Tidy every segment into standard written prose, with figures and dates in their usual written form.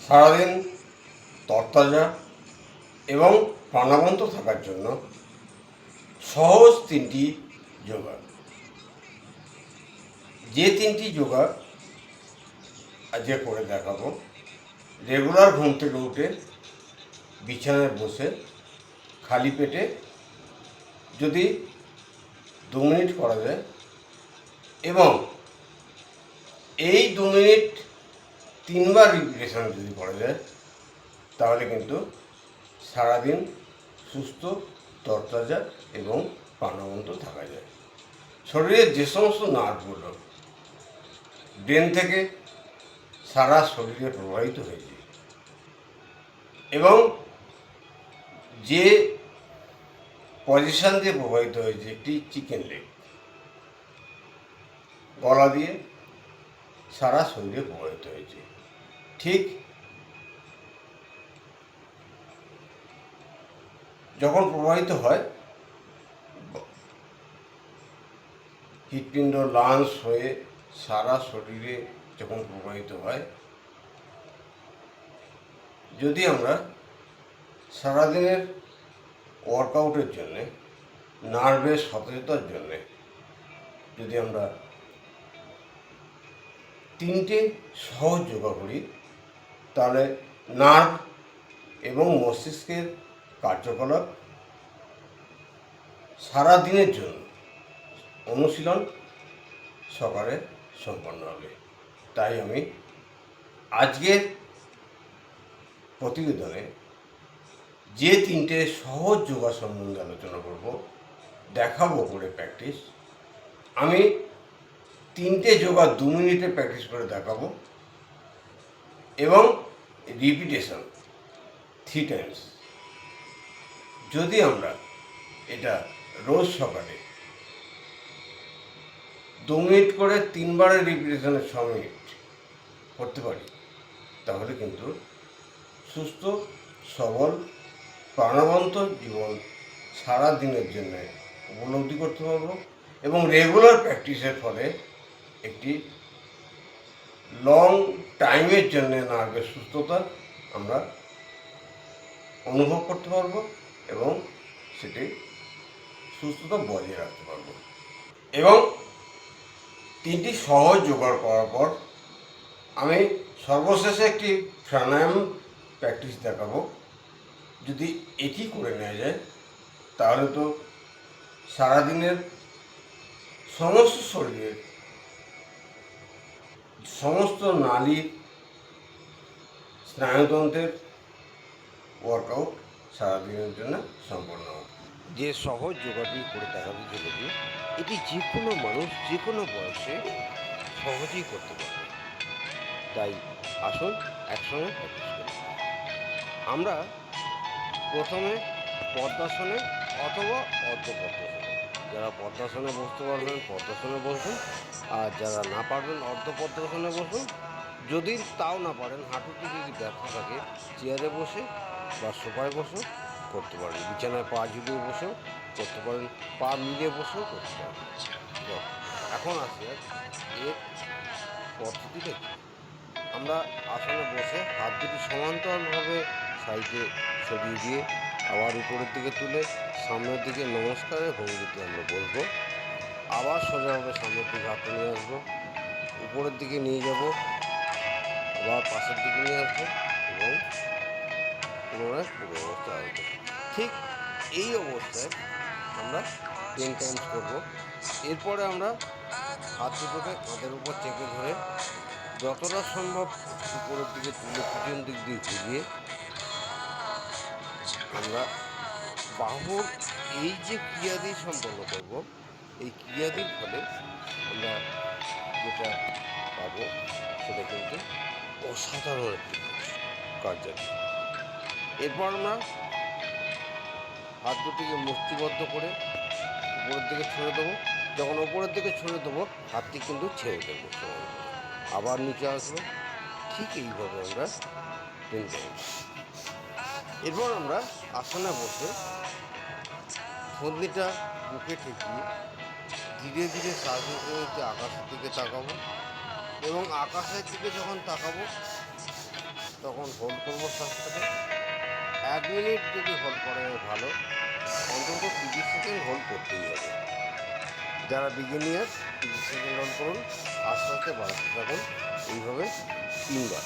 সারাদিন তরতাজা এবং প্রাণবন্ত থাকার জন্য সহজ তিনটি যোগা। যে তিনটি যোগা আজকে করে দেখাবো, রেগুলার ঘুম থেকে উঠে বিছানায় বসে খালি পেটে যদি 2 মিনিট করা যায় এবং এই 2 মিনিট 3বার রিপিটেশন যদি করা যায়, তাহলে কিন্তু সারাদিন সুস্থ, তরতাজা এবং প্রাণবন্ত থাকা যায়। শরীরের যে সমস্ত নার্ভগুলো ব্রেন থেকে সারা শরীরে প্রবাহিত হয়েছে এবং যে পজিশন দিয়ে প্রবাহিত হয়েছে, একটি চিকেন লেগ, গলা দিয়ে সারা শরীরে প্রবাহিত হয়েছে। ঠিক যখন প্রবাহিত হয়, হৃৎপিণ্ড লাংস হয়ে সারা শরীরে যখন প্রবাহিত হয়, যদি আমরা সারাদিনের ওয়ার্কআউটের জন্যে, নার্ভের সতেজতার জন্যে যদি আমরা 3টে সহজ যোগা করি, তাহলে নার্ভ এবং মস্তিষ্কের কার্যকলাপ সারাদিনের জন্য অনুশীলন সকালে সম্পন্ন হবে। তাই আমি আজকের প্রতিবেদনে যে 3টে সহজ যোগা সম্বন্ধে আলোচনা করব, দেখাবো করে প্র্যাকটিস। আমি 3টে যোগা 2 মিনিটে প্র্যাকটিস করে দেখাবো এবং রিপিটেশন 3 টাইমস। যদি আমরা এটা রোজ সকালে 2 মিনিট করে 3বারের রিপিটেশনে 6 মিনিট করতে পারি, তাহলে কিন্তু সুস্থ, সবল, প্রাণবন্ত জীবন সারা দিনের জন্য উপলব্ধি করতে পারবো এবং রেগুলার প্র্যাকটিসের ফলে একটি লং টাইমের জন্য নার্ভের সুস্থতা আমরা অনুভব করতে পারবো এবং সেটি সুস্থতা বজায় রাখতে পারবো। এবং 3টি সহজ জোগাড় করার পর আমি সর্বশেষে একটি প্রাণায়াম প্র্যাকটিস দেখাবো। যদি এটি করে নেওয়া যায়, তাহলে তো সারাদিনের সমস্ত শরীরের সমস্ত নালী, স্নায়ুতন্ত্রের ওয়ার্কআউট সারাদিনের জন্য সম্পন্ন হবে। যে সহজ যোগাটি করে দেখাতে চলেছি, এটি যে কোনো মানুষ যে কোনো বয়সে সহজেই করতে পারবে। তাই আসুন একসঙ্গে প্র্যাকটিস করি। আমরা প্রথমে পদ্মাসনে অথবা অর্ধপদ্মাসনে, যারা পদ্মাসনে বসতে পারবেন পদ্মাসনে বসবেন, আর যারা না পারবেন অর্ধপদ্মাসনে বসুন। যদি তাও না পারেন, হাঁটুতে যদি ব্যথা থাকে, চেয়ারে বসে বা সোফায় বসে করতে পারেন, বিছানায় পা ঝুলিয়ে বসেও করতে পারেন, পা মিলিয়ে বসেও করতে পারেন। এখন আসি এর পদ্ধতিটা কী। আমরা আসনে বসে হাত দুটি সমান্তরালভাবে সাইডে সরিয়ে দিয়ে আবার উপরের দিকে তুলে সামনের দিকে নমস্কারের ভঙ্গিতে আমরা বসবো। আবার সোজাভাবে সামনের দিকে হাতটা নিয়ে আসবো, উপরের দিকে নিয়ে যাব, আবার পাশের দিকে নিয়ে আসবো এবং পুনরায় পুরো অবস্থায় আসবো। ঠিক এই অবস্থায় আমরা 10 টাইমস করবো। এরপরে আমরা হাত দুটোকে কাঁধের উপর চেপে ধরে যতটা সম্ভব উপরের দিকে তুলে পিছন দিক দিয়ে ঘুরিয়ে আমরা বাহুর এই যে ক্রিয়াদি সম্পন্ন করব, এই ক্রিয়াদির ফলে আমরা যেটা পাবো সেটা কিন্তু অসাধারণ একটি কাজ আছে। এরপর আমরা হাত দুটিকে মুষ্টিবদ্ধ করে উপরের দিকে ছুঁড়ে দেবো। যখন উপরের দিকে ছুঁড়ে দেবো, হাতটি কিন্তু ছেড়ে দেবো, আবার নিচে আসবো। ঠিক এইভাবে আমরা 10 টাইমস। এরপর আমরা আসনে বসে থন্দিটা বুকে ঠেকিয়ে ধীরে ধীরে শ্বাস নিতে আকাশের দিকে তাকাবো এবং আকাশের দিকে যখন তাকাবো, তখন হোল্ড করবো শ্বাসটাকে। 1 মিনিট যদি হোল্ড করা যায় ভালো, অন্তত 30 সেকেন্ড হোল্ড করতেই হবে। যারা বিগিনিয়ার 30 সেকেন্ড হোল্ড করুন, আস্তে আস্তে বাড়াতে থাকুন এইভাবে 3বার।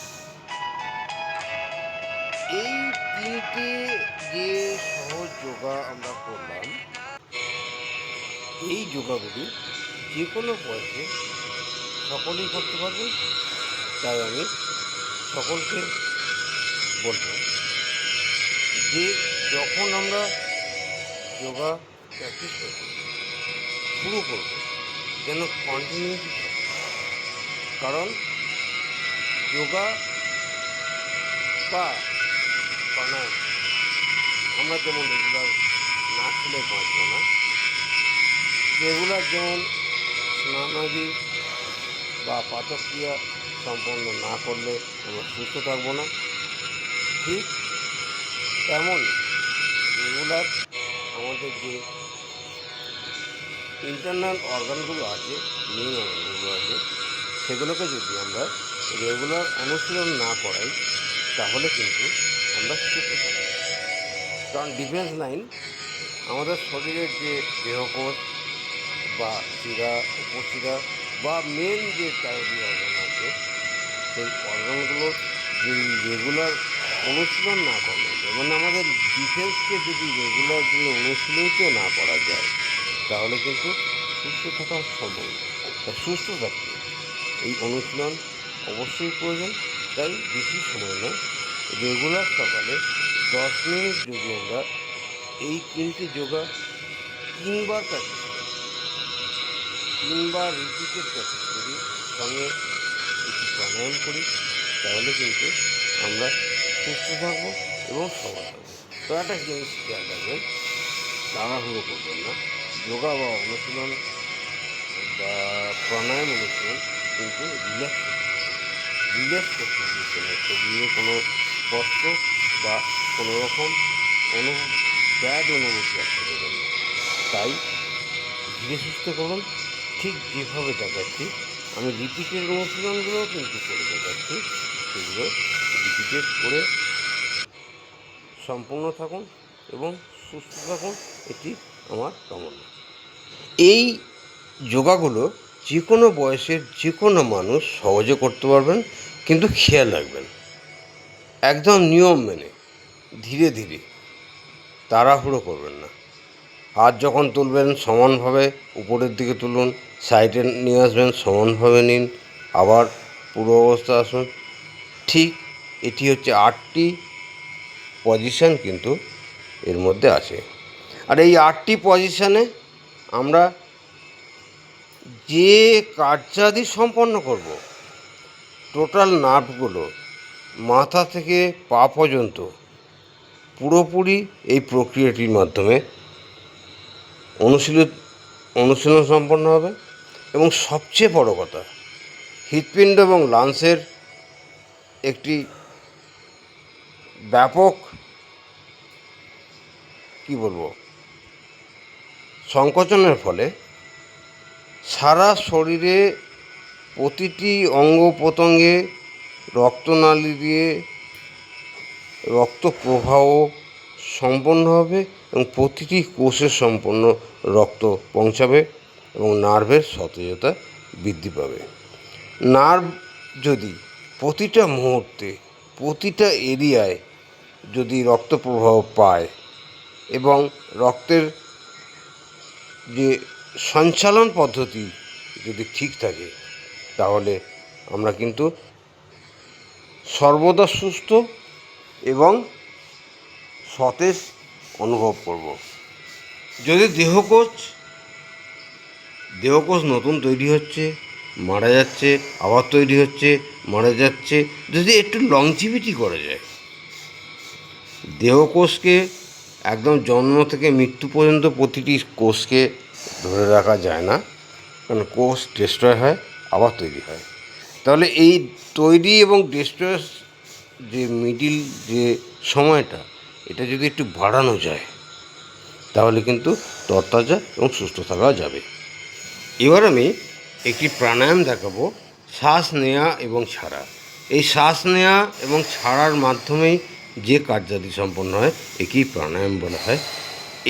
এই 3টে যে সহজ যোগা আমরা করলাম, এই যোগাগুলি যে কোনো বয়সে সকলেই করতে পারবে। তাই আমি সকলকে বলবো যে যখন আমরা যোগা প্র্যাকটিস করব, শুরু করব, যেন কন্টিনিউটি থাকে। কারণ যোগা বা প্রাণায়াম আমরা যেমন রেগুলার না খেলে বাঁচব না, রেগুলার যেমন স্নানাদি বা পাচক্রিয়া সম্পন্ন না করলে আমরা সুস্থ থাকবো না, ঠিক তেমন রেগুলার আমাদের যে ইন্টারনাল অর্গানগুলো আছে, মেন অর্গানগুলো আছে, সেগুলোকে যদি আমরা রেগুলার অনুশীলন না করাই তাহলে কিন্তু আমরা সুস্থ থাকব। কারণ ডিফেন্স লাইন আমাদের শরীরের যে দেহকোষ বা শিরা, উপশিরা বা মেন যে প্রায়োরি অর্গান আছে, সেই অর্গানগুলোর যদি রেগুলার অনুশীলন না করলে, যেমন আমাদের ডিফেন্সকে যদি রেগুলার যদি অনুশীলিত না করা যায় তাহলে কিন্তু সুস্থ থাকা সম্ভব না। তা সুস্থ থাকতে এই অনুশীলন অবশ্যই প্রয়োজন। তাই বেশি সময় নয়, রেগুলার সকালে 10 মিনিট যদি আমরা এই 3টে যোগা 3বার প্র্যাকটিস করি, 3বার রিপিটেড প্র্যাকটিস করি, সঙ্গে একটু প্রাণায়াম করি, তাহলে কিন্তু আমরা সুস্থ থাকবো এবং সবল থাকবো। তো একটা জিনিস খেয়াল রাখবেন, তাড়াহুড়ো করবেন না। যোগা বা অনুশীলন বা প্রাণায়াম অনুশীলন কিন্তু রিল্যাক্স করতে হবে। শরীরে কোনো কষ্ট বা কোনো রকম ব্যাড অনুভূতি আসতে দেবেন না। তাই ধীরে সুস্থে করুন। ঠিক যেভাবে দেখাচ্ছি আমি রিপিটেড অনুশীলনগুলোও কিন্তু করে দেখাচ্ছি, সেগুলো রিপিটেড করে সম্পূর্ণ থাকুন এবং সুস্থ থাকুন, এটি আমার কামনা। এই যোগাগুলো যে কোনো বয়সের যে কোনো মানুষ সহজে করতে পারবেন, কিন্তু খেয়াল রাখবেন একদম নিয়ম মেনে, ধীরে ধীরে, তাড়াহুড়ো করবেন না। হাত যখন তুলবেন সমানভাবে উপরের দিকে তুলুন, সাইডে নিয়ে আসবেন সমানভাবে নিন, আবার পুরো অবস্থা আসুন। ঠিক এটি হচ্ছে 8টি পজিশন কিন্তু এর মধ্যে আছে। আর এই 8টি পজিশনে আমরা যে কার্যাদি সম্পন্ন করব, টোটাল নার্ভগুলো মাথা থেকে পা পর্যন্ত পুরোপুরি এই প্রক্রিয়াটির মাধ্যমে অনুশীলন সম্পন্ন হবে। এবং সবচেয়ে বড় কথা, হৃৎপিণ্ড এবং লাংসের একটি ব্যাপক সংকোচনের ফলে সারা শরীরে প্রতিটি অঙ্গ প্রত্যঙ্গে রক্তনালী দিয়ে রক্ত প্রবাহ সম্পন্ন হবে এবং প্রতিটি কোষে সম্পন্ন রক্ত পৌঁছাবে এবং নার্ভের সতেজতা বৃদ্ধি পাবে। নার্ভ যদি প্রতিটা মুহূর্তে প্রতিটা এরিয়ায় যদি রক্ত প্রবাহ পায় এবং রক্তের যে সঞ্চালন পদ্ধতি যদি ঠিক থাকে, তাহলে আমরা কিন্তু সর্বদা সুস্থ এবং সতেজ অনুভব করব। যদি দেহকোষ নতুন তৈরি হচ্ছে, মারা যাচ্ছে, আবার তৈরি হচ্ছে, মারা যাচ্ছে, যদি একটু লংজিভিটি করা যায়, দেহকোষকে একদম জন্ম থেকে মৃত্যু পর্যন্ত প্রতিটি কোষকে ধরে রাখা যায় না, কারণ কোষ ডিস্ট্রয় হয়, আবার তৈরি হয়। তাহলে এই তৈরি এবং ডিস্ট্রয়ের যে মিডিল যে সময়টা, এটা যদি একটু বাড়ানো যায় তাহলে কিন্তু তরতাজা এবং সুস্থ থাকা যাবে। এবার আমি একটি প্রাণায়াম দেখাবো, শ্বাস নেওয়া এবং ছাড়া। এই শ্বাস নেওয়া এবং ছাড়ার মাধ্যমেই যে কার্যাদি সম্পন্ন হয় একেই প্রাণায়াম বলা হয়।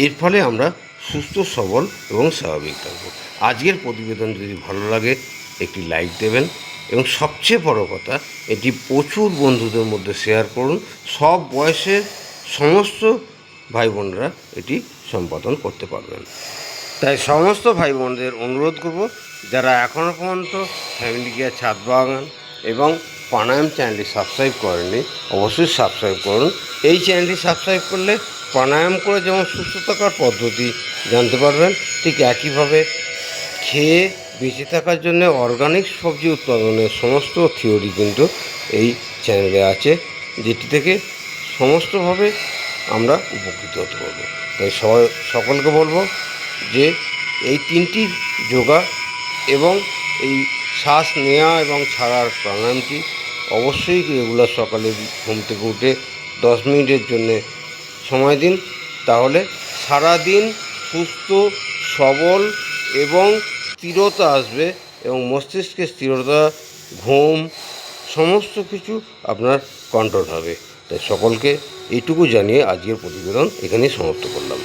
এর ফলে আমরা সুস্থ সবল এবং স্বাভাবিক থাকব। আজকের প্রতিবেদন যদি ভালো লাগে একটি লাইক দেবেন এবং সবচেয়ে বড় কথা এটি প্রচুর বন্ধুদের মধ্যে শেয়ার করুন। সব বয়সের সমস্ত ভাই বোনরা এটি সম্পাদন করতে পারবেন। তাই সমস্ত ভাই বোনদের অনুরোধ করব, যারা এখনও পর্যন্ত ফ্যামিলি কেয়ার ছাদ বাগান এবং প্রাণায়াম চ্যানেলটি সাবস্ক্রাইব করেননি, অবশ্যই সাবস্ক্রাইব করুন। এই চ্যানেলটি সাবস্ক্রাইব করলে প্রাণায়াম করে যেমন সুস্থ থাকার পদ্ধতি জানতে পারবেন, ঠিক একইভাবে খেয়ে বেঁচে থাকার জন্য অর্গানিক সবজি উৎপাদনের সমস্ত থিওরি কিন্তু এই চ্যানেলে আছে, যেটি থেকে সমস্তভাবে আমরা উপকৃত হতে পারবো। তাই সকলকে বলবো যে এই তিনটি যোগা এবং এই শ্বাস নেওয়া এবং ছাড়ার প্রাণায়ামটি অবশ্যই রেগুলার সকালে ঘুম থেকে উঠে 10 মিনিটের জন্যে সময় দিন। তাহলে সারাদিন সুস্থ সবল এবং স্থিরতা আসবে এবং মস্তিষ্কে স্থিরতা, ঘুম সমস্ত কিছু আপনার কন্ট্রোল হবে। তাই সকলকে এইটুকু জানিয়ে আজকের প্রতিবেদন এখানেই সমাপ্ত করলাম।